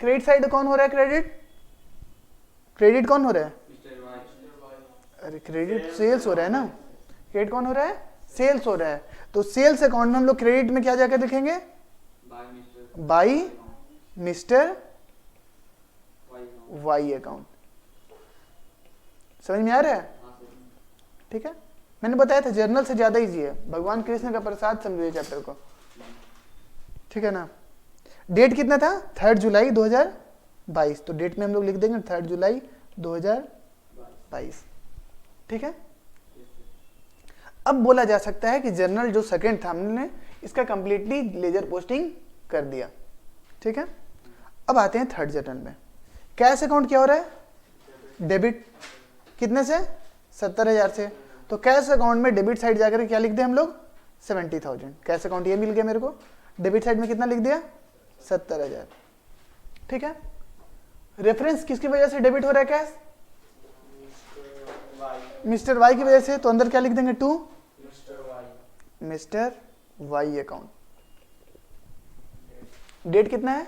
क्रेडिट साइड कौन हो रहा है, क्रेडिट, क्रेडिट कौन हो रहा है, अरे क्रेडिट सेल्स हो रहा है ना, क्रेडिट कौन हो रहा है, सेल्स हो रहा है। तो सेल्स अकाउंट में हम लोग क्रेडिट में क्या जाकर लिखेंगे, बाई मिस्टर वाई अकाउंट। समझ में आ रहा है, ठीक है। मैंने बताया था जर्नल से ज्यादा इजी है, भगवान कृष्ण का प्रसाद समझिए चैप्टर को, ठीक है ना। डेट कितना था, 3 जुलाई 2022। तो डेट में हम लोग लिख देंगे 3 जुलाई 2022, ठीक है। अब बोला जा सकता है कि जर्नल जो सेकंड था हमने इसका कंप्लीटली लेजर पोस्टिंग कर दिया, ठीक है। अब आते हैं थर्ड जर्नल में। कैश अकाउंट क्या हो रहा है, डेबिट, कितने से, 70,000 से। तो कैश अकाउंट में डेबिट साइड जाकर क्या लिख दिया हम लोग, 70,000। कैश अकाउंट ये मिल गया मेरे को, डेबिट साइड में कितना लिख दिया, 70,000, ठीक है। रेफरेंस किसकी वजह से डेबिट हो रहा है कैश, मिस्टर वाई की वजह से। तो अंदर क्या लिख देंगे, 2 मिस्टर वाई अकाउंट, डेट कितना है?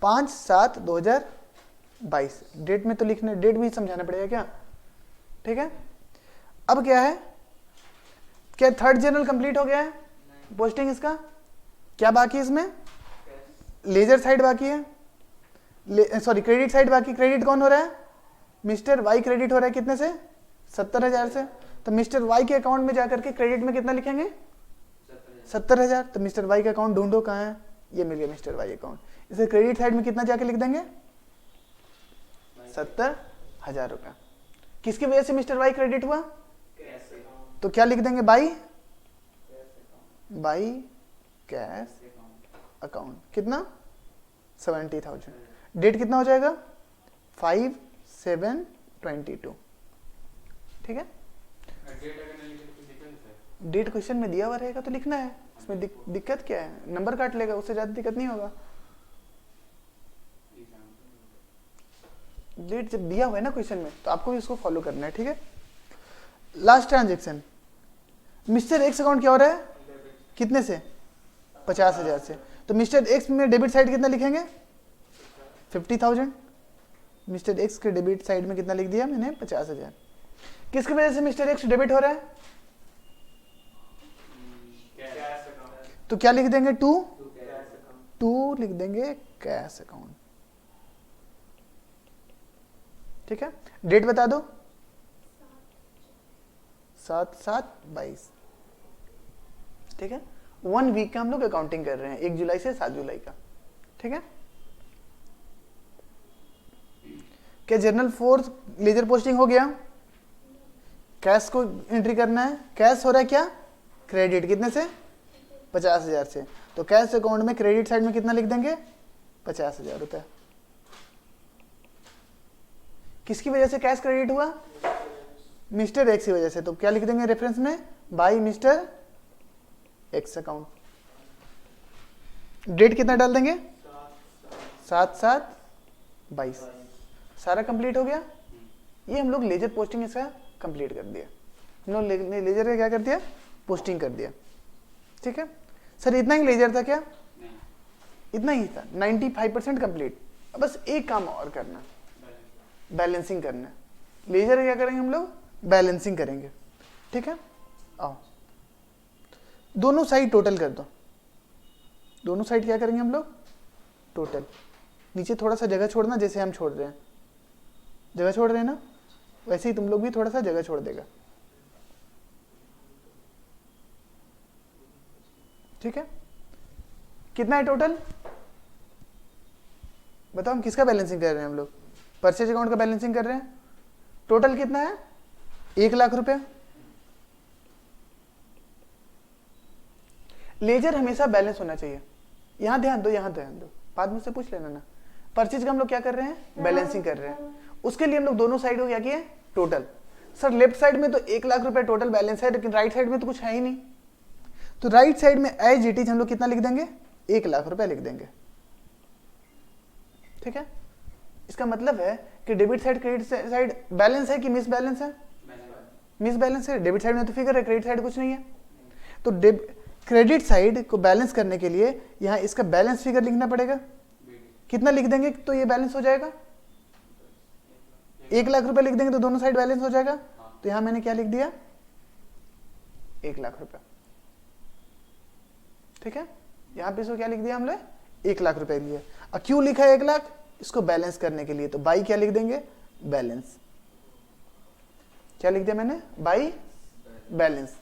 5/7/2022। डेट में तो लिखने, डेट भी समझाना पड़ेगा क्या? ठीक है। अब क्या है, क्या थर्ड जर्नल कंप्लीट हो गया है? पोस्टिंग इसका क्या बाकी है? इसमें लेजर साइड बाकी है, सॉरी क्रेडिट साइड बाकी। क्रेडिट कौन हो रहा है? मिस्टर वाई क्रेडिट हो रहा है कितने से? 70,000 से। तो मिस्टर वाई के अकाउंट में जाकर के क्रेडिट में कितना लिखेंगे? 70,000। तो मिस्टर वाई का अकाउंट ढूंढो कहाँ है, ये मिल गया मिस्टर वाई अकाउंट। इसे क्रेडिट साइड में कितना जाके लिख देंगे? 70,000 रुपया। किसकी वजह से मिस्टर वाई क्रेडिट हुआ? तो क्या लिख देंगे? By cash account. कितना? 70,000। डेट कितना हो जाएगा? 5/7/22। ठीक है। डेट क्वेश्चन में दिया हुआ रहेगा तो लिखना है, इसमें दिक्कत क्या है? नंबर काट लेगा, उससे ज्यादा दिक्कत नहीं होगा। डेट जब दिया हुआ है ना क्वेश्चन में तो आपको भी उसको फॉलो करना है। ठीक है। Last transaction, mister X account क्या हो रहा है? कितने से? 50,000 से। तो मिस्टर एक्स में डेबिट साइड कितना लिखेंगे? 50,000। मिस्टर एक्स के डेबिट साइड में कितना लिख दिया मैंने? 50,000। किसकी वजह से मिस्टर एक्स डेबिट हो रहा है? तो क्या लिख देंगे? टू लिख देंगे कैश अकाउंट। ठीक है। डेट बता दो। 7/7/22। ठीक है। 1 वीक का हम लोग अकाउंटिंग कर रहे हैं, 1 जुलाई से 7 जुलाई का। ठीक है। क्या जर्नल 4 लेजर पोस्टिंग हो गया? कैश को एंट्री करना है। कैश हो रहा है क्या? क्रेडिट कितने से? 50,000 से। तो कैश अकाउंट में क्रेडिट साइड में कितना लिख देंगे? 50,000 रुपए। किसकी वजह से कैश क्रेडिट हुआ? मिस्टर एक्स की वजह से। तो क्या लिख देंगे रेफरेंस में? By mister X account. Date कितना डाल देंगे? 7/7/22। सारा कंप्लीट हो गया। ये हम लोग लेजर पोस्टिंग इसका कंप्लीट कर दिया। हम लोग लेजर का क्या कर दिया? पोस्टिंग कर दिया। ठीक है सर, इतना ही लेजर था क्या? इतना ही था। 95% कंप्लीट। अब बस एक काम और करना, बैलेंसिंग करना। लेजर क्या करेंगे हम लोग? बैलेंसिंग करेंगे। ठीक है। आओ दोनों साइड टोटल कर दो। दोनों साइड क्या करेंगे हम लोग? टोटल। नीचे थोड़ा सा जगह छोड़ना, जैसे हम छोड़ रहे हैं। जगह छोड़ रहे हैं ना, वैसे ही तुम लोग भी थोड़ा सा जगह छोड़ देगा। ठीक है। कितना है टोटल? बताओ, हम किसका बैलेंसिंग कर रहे हैं? हम लोग परचेज अकाउंट का बैलेंसिंग कर रहे हैं। टोटल कितना है? 1,00,000 रुपया। लेजर हमेशा बैलेंस होना चाहिए। यहां ध्यान दो, यहां ध्यान दो, बाद में से पूछ लेना ना। परचेज का हम लोग क्या कर रहे हैं? बैलेंसिंग कर रहे हैं। उसके लिए हम लोग दोनों साइड को क्या किए? टोटल। सर लेफ्ट साइड में तो 1,00,000 रुपया टोटल बैलेंस है, लेकिन राइट साइड में तो कुछ है ही नहीं। तो राइट साइड में एज इट इज हम लोग कितना लिख देंगे? 1,00,000 रुपया लिख देंगे। ठीक है। इसका मतलब है कि debit side credit side balance है कि मिस बैलेंस है? मिस बैलेंस है। डेबिट साइड में तो फिगर है, क्रेडिट साइड कुछ नहीं है। तो क्रेडिट साइड को बैलेंस करने के लिए यहाँ इसका बैलेंस फिगर लिखना पड़ेगा। कितना लिख देंगे तो ये बैलेंस हो जाएगा? 1,00,000 रुपया लिख देंगे तो दोनों साइड बैलेंस हो जाएगा। तो यहां मैंने क्या लिख दिया? 1,00,000 रुपया। ठीक है। यहां पे इसको क्या लिख दिया हमने? 1,00,000 रुपए लिए। और क्यों लिखा है 1,00,000? इसको बैलेंस करने के लिए। तो बाई क्या लिख देंगे? बैलेंस। क्या लिख दिया मैंने? By balance.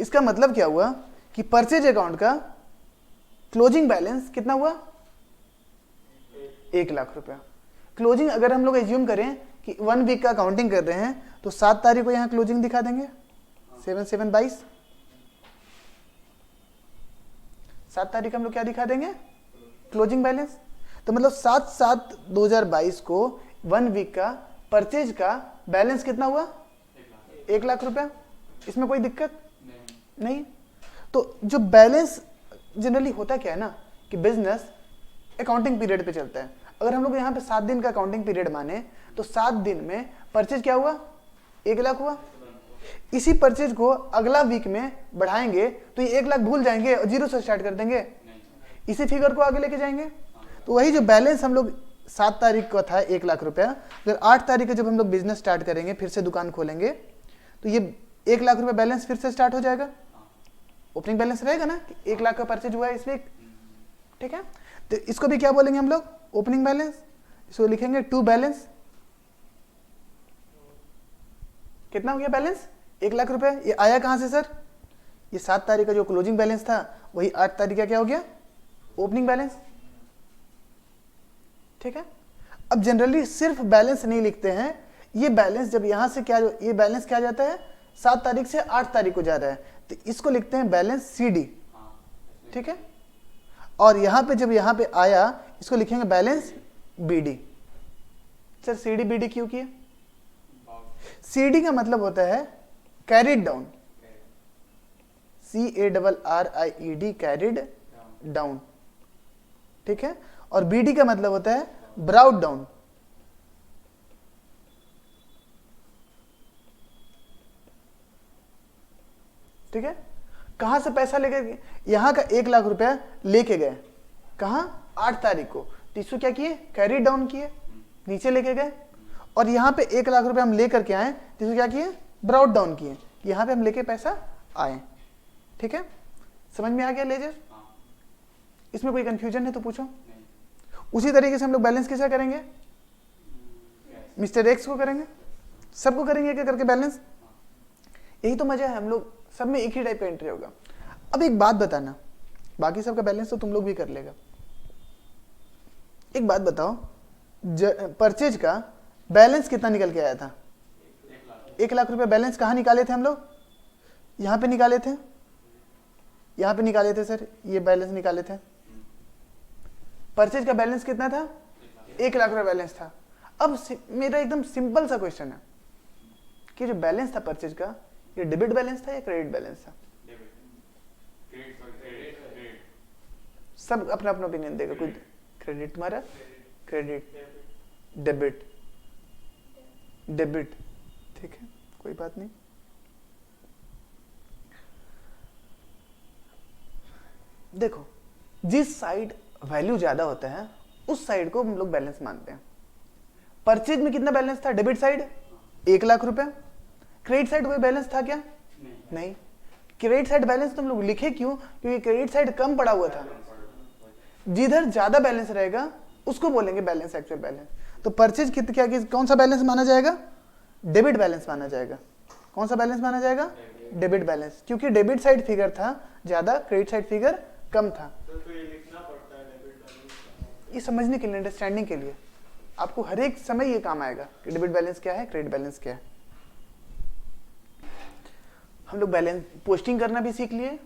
इसका मतलब क्या हुआ कि परचेज अकाउंट का क्लोजिंग बैलेंस कितना हुआ? 1,00,000 रुपया। क्लोजिंग अगर हम लोग एज्यूम करें कि 1 वीक का अकाउंटिंग कर रहे हैं तो 7 तारीख को यहां क्लोजिंग दिखा देंगे। 7/7/22। 7 तारीख हम लोग क्या दिखा देंगे? Closing balance. तो मतलब 7/7/2022 को 1 वीक का परचेज का बैलेंस कितना हुआ? 1,00,000 रुपया। इसमें कोई दिक्कत नहीं। तो जो बैलेंस जनरली होता क्या है ना कि बिजनेस अकाउंटिंग पीरियड पे चलता है। अगर हम लोग यहाँ पे 7 दिन का अकाउंटिंग पीरियड माने तो 7 दिन में परचेज क्या हुआ? 1,00,000 हुआ। इसी परचेज को अगला वीक में बढ़ाएंगे तो ये 1 लाख भूल जाएंगे और 0 से स्टार्ट कर देंगे, इसी फिगर को आगे लेके जाएंगे। तो वही जो बैलेंस हम लोग 7 तारीख को था 1 लाख रुपया, अगर 8 तारीख को जब हम लोग बिजनेस स्टार्ट करेंगे, फिर से दुकान खोलेंगे, तो ये 1 लाख रुपया बैलेंस फिर से स्टार्ट हो जाएगा। ओपनिंग बैलेंस रहेगा ना, 1 लाख का परचेज हुआ है इस वीक, ठीक है। तो इसको भी क्या बोलेंगे हम लोग, ओपनिंग बैलेंस। इसको लिखेंगे टू बैलेंस। कितना हो गया बैलेंस, 1 लाख रुपए। ये आया कहां से सर, ये 7 तारीख का जो क्लोजिंग बैलेंस था वही 8 तारीख का क्या हो गया, ओपनिंग बैलेंस, ठीक है। अब जनरली सिर्फ बैलेंस नहीं लिखते हैं, ये बैलेंस जब यहां से क्या, ये बैलेंस क्या जाता है 7 तारीख से 8 तारीख को जा रहा है, तो इसको लिखते हैं बैलेंस सीडी, ठीक है। और यहां पे जब यहां पे आया इसको लिखेंगे balance BD. Sir CD BD क्यों किया, सीडी का मतलब होता है carried down, CARRIED carried down, ठीक है। और बीडी का मतलब होता है ब्राउट डाउन, ठीक है। कहां से पैसा लेके, यहां का 1 लाख रुपया लेके गए कहां, 8 तारीख को, तो इसको क्या किए, कैरी डाउन किए, नीचे लेके गए। और यहां पे 1 लाख रुपया हम लेकर के आए, तो इसको क्या किए, ब्राउट डाउन किए, यहां पे हम लेके पैसा आए, ठीक है। समझ में आ गया लेजर, इसमें कोई कंफ्यूजन है तो पूछो। उसी तरीके से हम लोग बैलेंस कैसे करेंगे, मिस्टर एक्स को करेंगे, सबको करेंगे क्या करके बैलेंस, यही तो मजा है, हम लोग सब में एक ही टाइप का एंट्री होगा। अब एक बात बताना, बाकी सबका बैलेंस तो तुम लोग भी कर लेगा, एक बात बताओ, परचेज का बैलेंस कितना निकल के आया था, 1 लाख रुपए बैलेंस कहाँ निकाले थे हम लोग, यहाँ पे निकाले थे, यहाँ पे निकाले थे सर, ये बैलेंस निकाले थे। परचेज का बैलेंस कितना था, 1 लाख रुपए बैलेंस था। अब मेरा एकदम सिंपल सा क्वेश्चन है कि जो बैलेंस था परचेज का, ये डेबिट बैलेंस था या क्रेडिट बैलेंस था, सब अपना अपना ओपिनियन देगा, कोई क्रेडिट, तुम्हारा क्रेडिट, डेबिट, डेबिट, ठीक है, कोई बात नहीं। देखो जिस साइड वैल्यू ज्यादा होता है उस साइड को हम लोग बैलेंस मानते हैं। परचेज में कितना बैलेंस था, डेबिट साइड 1 लाख रुपए, क्रेडिट साइड कोई बैलेंस था क्या, नहीं। क्रेडिट साइड बैलेंस तो हम लोग लिखे क्यों, क्योंकि क्रेडिट साइड कम पड़ा हुआ था, जिधर ज्यादा बैलेंस रहेगा उसको बोलेंगे बैलेंस, एक्चुअल बैलेंस। तो परचेज क्या कौन सा बैलेंस माना जाएगा, डेबिट बैलेंस माना जाएगा। कौन सा बैलेंस माना जाएगा, डेबिट बैलेंस, क्योंकि डेबिट साइड फिगर था ज्यादा, क्रेडिट साइड फिगर कम था। तो ये लिखना पड़ता है डेबिट बैलेंस, ये समझने के लिए, अंडरस्टैंडिंग के लिए, आपको हर एक समय ये काम आएगा कि डेबिट बैलेंस क्या है, क्रेडिट बैलेंस क्या है। हम लोग बैलेंस पोस्टिंग करना भी सीख लिए,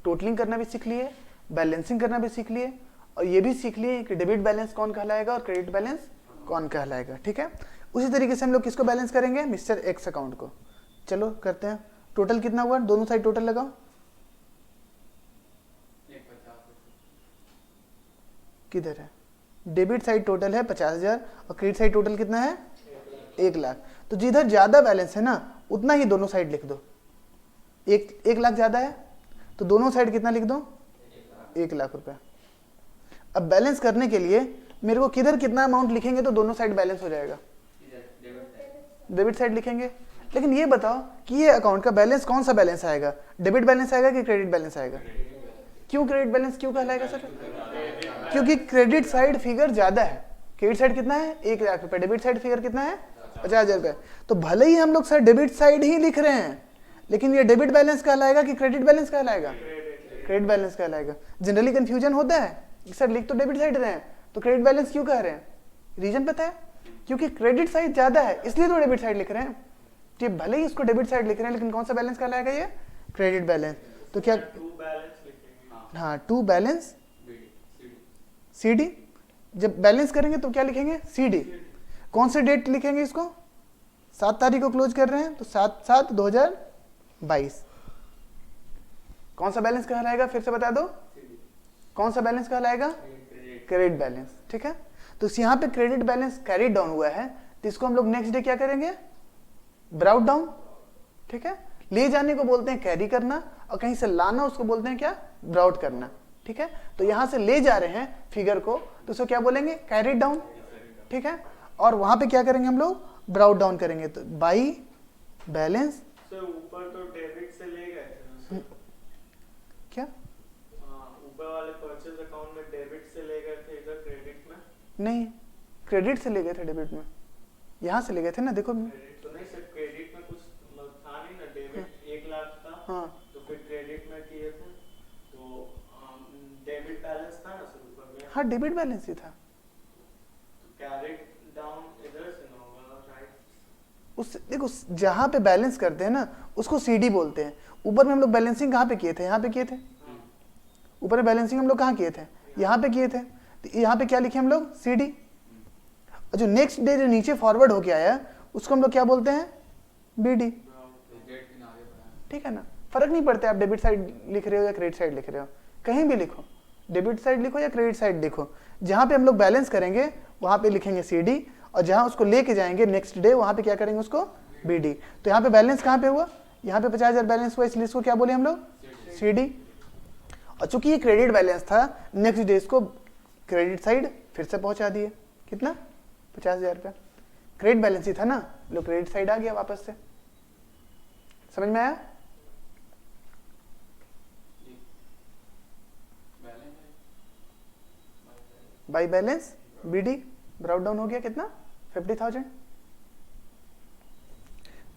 टोटलिंग करना भी सीख लिए, बैलेंसिंग करना भी सीख लिए, और ये भी सीख लिए कि डेबिट बैलेंस कौन कहलाएगा और क्रेडिट बैलेंस कौन कहलाएगा, ठीक है। उसी तरीके से हम लोग किसको बैलेंस करेंगे, मिस्टर एक्स अकाउंट को। चलो करते हैं, टोटल कितना हुआ, दोनों साइड टोटल लगाओ, किधर है, डेबिट साइड टोटल है 50,000 और क्रेडिट साइड टोटल कितना है 1 लाख। तो जिधर ज्यादा बैलेंस है ना उतना ही दोनों साइड लिख दो, 1 लाख ज्यादा है तो दोनों साइड कितना लिख दो, 1 लाख रुपए। अब बैलेंस करने के लिए मेरे को किधर कितना अमाउंट लिखेंगे तो दोनों साइड बैलेंस हो जाएगा, डेबिट साइड लिखेंगे। लेकिन ये बताओ कि ये अकाउंट का बैलेंस कौन सा बैलेंस आएगा, डेबिट बैलेंस आएगा कि क्रेडिट बैलेंस आएगा। क्यों क्रेडिट बैलेंस क्यों कहलाएगा सर, क्योंकि क्रेडिट साइड फिगर ज्यादा है, क्रेडिट साइड कितना है 1 लाख रुपए, डेबिट साइड फिगर कितना है 50,000 रुपए। तो भले ही हम लोग सर डेबिट साइड ही लिख रहे हैं, लेकिन ये डेबिट बैलेंस कहलाएगा कि क्रेडिट बैलेंस कहलाएगा, क्रेडिट बैलेंस कहलाएगा। जनरली कंफ्यूजन होता है सर लिख तो डेबिट साइड रहे हैं तो क्रेडिट बैलेंस क्यों कह रहे हैं, रीजन पता है, क्योंकि क्रेडिट साइड ज्यादा है इसलिए तो डेबिट साइड लिख रहे हैं। तो भले ही इसको डेबिट साइड लिख रहे हैं लेकिन कौन सा बैलेंस कहलाएगा, ये क्रेडिट बैलेंस। तो क्या, हाँ टू बैलेंस सीडी, जब बैलेंस करेंगे तो क्या लिखेंगे सीडी। कौन से डेट लिखेंगे इसको, 7 तारीख को क्लोज कर रहे हैं तो 7/7/2022। कौन सा बैलेंस कहलाएगा, फिर से बता दो, कौन सा बैलेंस कहलाएगा, क्रेडिट बैलेंस, ठीक है। तो यहाँ पे क्रेडिट बैलेंस कैरी डाउन हुआ है तो इसको हम लोग नेक्स्ट डे क्या करेंगे, ब्राउट डाउन, ठीक है। ले जाने को बोलते हैं कैरी करना, और कहीं से लाना उसको बोलते हैं क्या, ब्राउट करना। ठीक है, तो यहां से ले जा रहे हैं फिगर को, तो उसको क्या बोलेंगे, कैरिड डाउन। ठीक है, और वहां पे क्या करेंगे हम लोग, ब्राउट डाउन करेंगे। तो बाई बैलेंस सर ऊपर तो डेबिट से ले गए थे ना सर। क्या, ऊपर वाले परचेज अकाउंट में डेबिट से ले गए थे, इधर क्रेडिट में। नहीं, क्रेडिट से ले गए थे डेबिट में, यहां से ले गए थे ना, देखो। क्रेडिट तो नहीं सर, क्रेडिट में कुछ मतलब था नहीं ना, डेबिट 1 लाख था। हाँ, तो फिर क्रेडिट में किए थे, तो डेबिट बैलेंस था ना सर ऊपर में। हाँ डेबिट बैलेंस ही था। तो कैरिड डाउन इधर से ना होगा, राइट। उस देखो जहां पे बैलेंस करते हैं ना उसको सीडी बोलते हैं। ऊपर में हम लोग बैलेंसिंग कहाँ पे किए थे, यहाँ पे किए थे। ऊपर में बैलेंसिंग हम लोग कहाँ किए थे, यहाँ पे किए थे। तो यहाँ पे क्या लिखे हम लोग, सीडी। और जो नेक्स्ट डे जो नीचे फॉरवर्ड होके आया उसको हम लोग क्या बोलते हैं, बीडी। ठीक है ना, फर्क नहीं पड़ता आप डेबिट साइड लिख रहे हो या क्रेडिट साइड लिख रहे हो, कहीं भी लिखो, डेबिट साइड लिखो या क्रेडिट साइड लिखो। जहां पे हम लोग बैलेंस करेंगे वहां पे लिखेंगे सीडी, और जहां उसको लेके जाएंगे नेक्स्ट डे वहां पे क्या करेंगे, उसको बीडी। तो यहाँ पे बैलेंस कहाँ पे हुआ, यहाँ पे 50,000 बैलेंस हुआ, इसलिए इसको क्या बोले हम लोग, सीडी। और चूंकि ये क्रेडिट बैलेंस था, नेक्स्ट डे इसको क्रेडिट साइड फिर से पहुंचा दिए, कितना, 50,000 रुपया। क्रेडिट बैलेंस ही था ना, लो क्रेडिट साइड आ गया वापस से। समझ में आया। By balance BD, brought down हो गया, कितना, 50,000।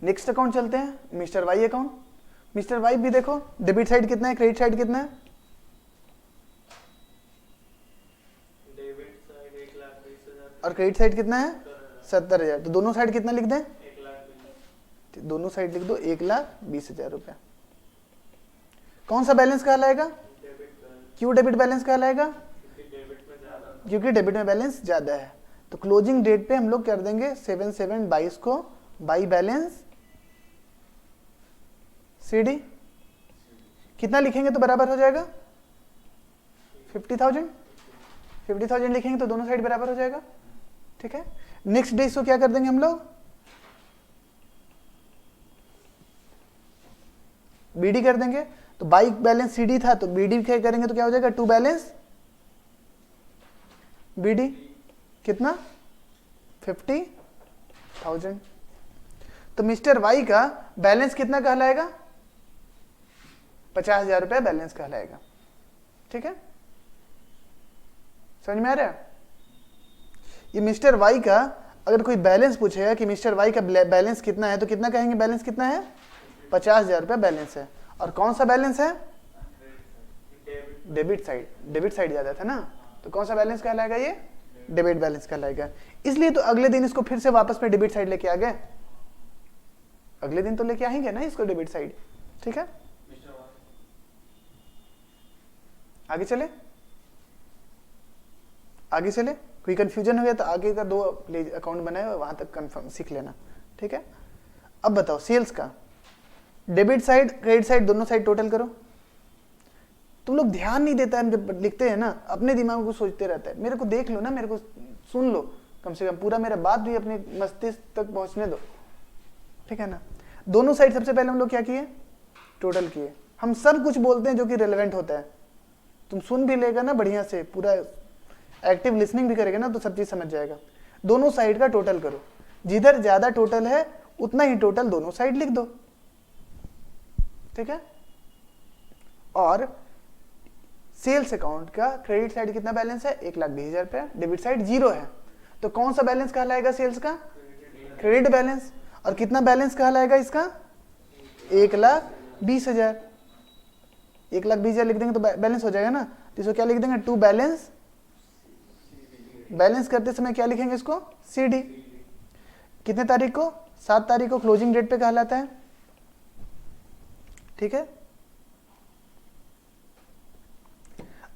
नेक्स्ट अकाउंट चलते हैं, mister Y account. Mister Y भी देखो, डेबिट साइड कितना है, क्रेडिट साइड कितना है, डेबिट साइड 1,20,000 और क्रेडिट साइड कितना है, 70,000। तो दोनों साइड कितना लिख दें, 1,20,000। दोनों साइड लिख दो 1,20,000 रुपया। कौन सा बैलेंस कहलाएगा, डेबिट बैलेंस, क्यों डेबिट बैलेंस कहलाएगा, क्योंकि डेबिट में ज्यादा था। क्योंकि डेबिट में बैलेंस ज्यादा है। तो क्लोजिंग डेट पे हम लोग कर देंगे 7/7/22 को बाई बैलेंस सीडी। कितना लिखेंगे तो बराबर हो जाएगा, 50,000। 50,000 लिखेंगे तो दोनों साइड बराबर हो जाएगा। ठीक है, नेक्स्ट डे इसको क्या कर देंगे हम लोग, बीडी कर देंगे। तो बाई बैलेंस सीडी था, तो बीडी क्या करेंगे तो क्या हो जाएगा, टू बैलेंस बीडी, कितना, 50,000। तो मिस्टर वाई का बैलेंस कितना कहलाएगा, 50,000 रुपया बैलेंस कहलाएगा। ठीक है, समझ में आ रहा है। ये मिस्टर वाई का अगर कोई बैलेंस पूछेगा कि मिस्टर वाई का बैलेंस कितना है, तो कितना कहेंगे, बैलेंस कितना है, 50,000 रुपया बैलेंस है। और कौन सा बैलेंस है, डेबिट साइड, डेबिट साइड ज्यादा था ना, तो कौन सा बैलेंस कहलाएगा, ये डेबिट बैलेंस कहलाएगा। इसलिए तो अगले दिन इसको फिर से वापस में डेबिट साइड लेके आ गए, अगले दिन तो लेके आएंगे ना इसको डेबिट साइड। ठीक है, आगे चले, आगे चले। कोई कंफ्यूजन हो गया तो आगे का 2 अकाउंट बनाए हुए वहां तक कंफर्म सीख लेना। ठीक है, अब बताओ सेल्स का, डेबिट साइड क्रेडिट साइड दोनों साइड टोटल करो। तुम लोग ध्यान नहीं देता है जब लिखते हैं ना, अपने दिमाग को सोचते रहता है। मेरे को देख लो ना, मेरे को सुन लो, कम से कम पूरा मेरा बात भी अपने मस्तिष्क तक पहुंचने दो। ठीक है ना, दोनों साइड सबसे पहले हम लोग क्या किए, टोटल किए। हम सब कुछ बोलते हैं जो कि रेलेवेंट होता है, तुम सुन भी लेगा ना बढ़िया से, पूरा एक्टिव लिसनिंग भी करेगा ना तो सब चीज समझ जाएगा। दोनों साइड का टोटल करो, जिधर ज्यादा टोटल है उतना ही टोटल दोनों साइड लिख दो। ठीक है, और सेल्स अकाउंट का क्रेडिट साइड कितना बैलेंस है, 1,20,000 रुपया, डेबिट साइड 0 है। तो कौन सा बैलेंस कहलाएगा सेल्स का, क्रेडिट बैलेंस। और कितना बैलेंस कहलाएगा इसका, 1,20,000। 1,20,000 लिख देंगे तो बैलेंस हो जाएगा ना। तो इसको क्या लिख देंगे, टू बैलेंस। बैलेंस करते समय क्या लिखेंगे इसको, सीडी। कितने तारीख को, 7 तारीख को क्लोजिंग डेट पे कहलाता है। ठीक है,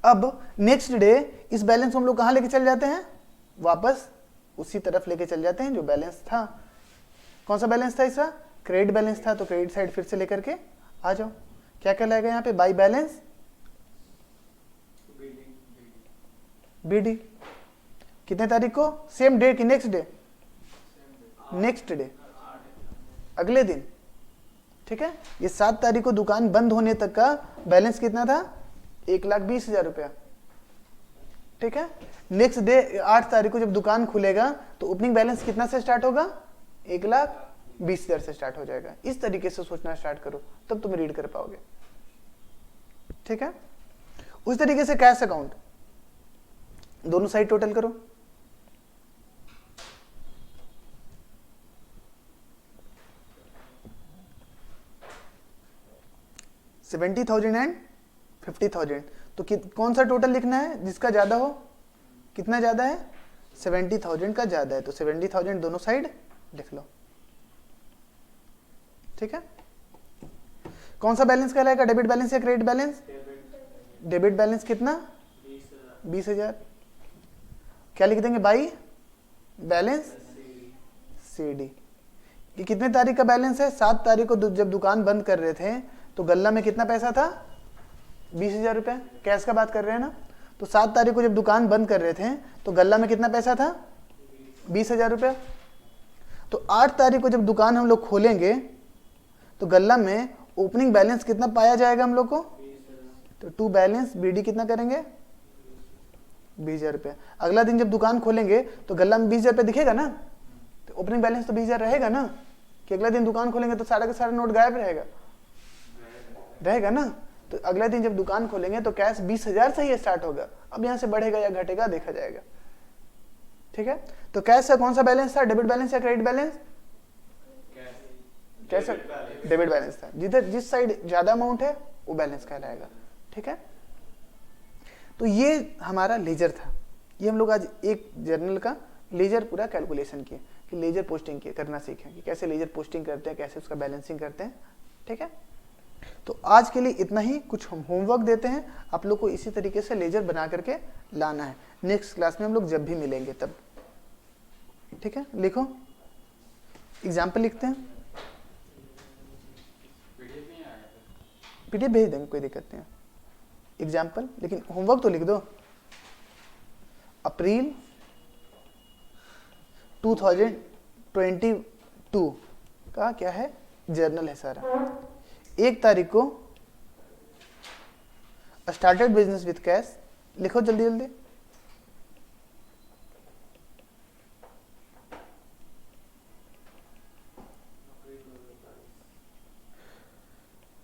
अब नेक्स्ट डे इस बैलेंस को हम लोग कहां लेके चल जाते हैं, वापस उसी तरफ लेके चल जाते हैं जो बैलेंस था। कौन सा बैलेंस था इसका, क्रेडिट बैलेंस था। तो क्रेडिट साइड फिर से लेकर के आ जाओ, क्या कहलाएगा यहाँ पे, बाई बैलेंस बीडी। कितने तारीख को, सेम डे की नेक्स्ट डे, नेक्स्ट डे, अगले दिन, ठीक है। ये 7 तारीख को दुकान बंद होने तक का बैलेंस कितना था? 1,20,000 रुपया, ठीक है। नेक्स्ट डे 8 तारीख को जब दुकान खुलेगा तो ओपनिंग बैलेंस कितना से स्टार्ट होगा? 1,20,000 से स्टार्ट हो जाएगा। इस तरीके से सोचना स्टार्ट करो, तब तुम रीड कर पाओगे, ठीक है। उस तरीके से कैश अकाउंट, दोनों साइड टोटल करो। $70,000 एंड 50,000, तो कौन सा टोटल लिखना है जिसका ज्यादा हो? कितना ज्यादा है? 70,000 का ज्यादा है, तो 70,000 दोनों साइड लिख लो, ठीक है। कौन सा बैलेंस कहलाएगा? डेबिट बैलेंस या क्रेडिट बैलेंस? डेबिट बैलेंस कितना? 20,000। क्या लिख देंगे? By balance CD। ये कितने तारीख का बैलेंस है? 7 तारीख को जब दुकान बंद कर रहे थे तो गल्ला में कितना पैसा था? 20,000 रुपया। कैश का बात कर रहे हैं ना, तो 7 तारीख को जब दुकान बंद कर रहे थे तो गल्ला में कितना पैसा था? 20,000 रुपया। तो 8 तारीख को जब दुकान हम लोग खोलेंगे तो गल्ला में ओपनिंग बैलेंस कितना पाया जाएगा हम लोग को? तो टू बैलेंस BD कितना करेंगे? 20,000 रुपया। अगला दिन जब दुकान खोलेंगे तो गल्ला में 20,000 रुपया दिखेगा ना, तो ओपनिंग बैलेंस तो 20,000 रहेगा ना, कि अगला दिन दुकान खोलेंगे तो सारा का सारा नोट गायब रहेगा ना। तो अगले दिन जब दुकान खोलेंगे तो कैश 20,000 से ही स्टार्ट होगा। अब यहाँ से बढ़ेगा या घटेगा देखा जाएगा, ठीक है। तो कैश का कौन सा बैलेंस था? डेबिट बैलेंस या credit balance? Cash debit balance था। जिधर जिस साइड ज्यादा अमाउंट है वो बैलेंस कहलाएगा, ठीक है। तो ये हमारा लेजर था। ये हम लोग आज एक जर्नल का लेजर पूरा कैलकुलेशन किए कि लेजर पोस्टिंग करना सीखें कि कैसे लेजर पोस्टिंग करते हैं, कैसे उसका बैलेंसिंग करते हैं, ठीक है। तो आज के लिए इतना ही। कुछ हम होमवर्क देते हैं आप लोग को, इसी तरीके से लेजर बना करके लाना है। नेक्स्ट क्लास में हम लोग जब भी मिलेंगे तब, ठीक है। लिखो, एग्जाम्पल लिखते हैं। PDF भेज देंगे, कोई दिक्कत नहीं है। एग्जाम्पल, लेकिन होमवर्क तो लिख दो। अप्रैल 2022 का क्या है? जर्नल है सारा। 1 तारीख को स्टार्टेड बिजनेस विथ कैश। लिखो जल्दी जल्दी।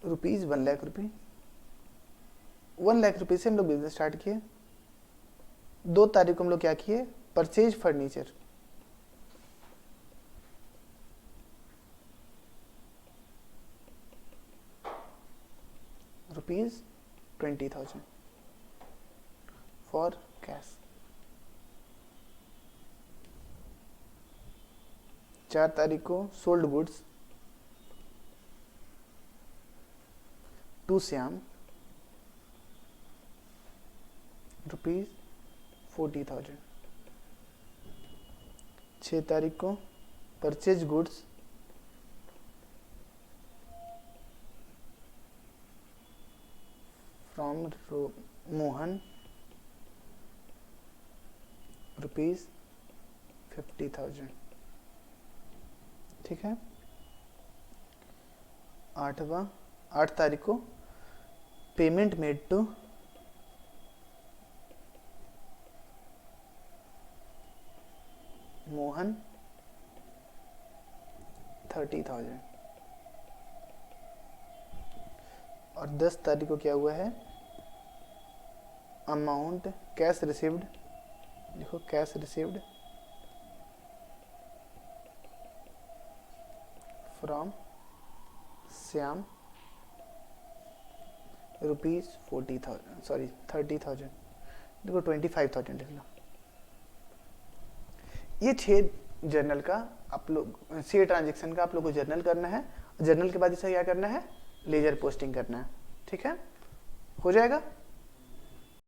रुपीज 1 लाख रुपये। 1 लाख रुपये से हम लोग बिजनेस स्टार्ट किए। 2 तारीख को हम लोग क्या किए? Purchase furniture. ₹20,000 for cash. 4 तारीख को सोल्ड गुड्स टू श्याम ₹40,000। 6 तारीख को परचेज गुड्स फ्रॉम मोहन ₹50,000, ठीक है। 8 तारीख को पेमेंट मेड टू मोहन 30,000। और 10 तारीख को क्या हुआ है? Amount cash received. देखो कैश रिसीव्ड फ्रॉम श्याम ₹30,000। देखो 25,000 लिख लो। ये 6 जर्नल का आप लोग 6 ट्रांजेक्शन का आप लोग को जर्नल करना है। जर्नल के बाद इसे क्या करना है? लेजर पोस्टिंग करना है, ठीक है। हो जाएगा।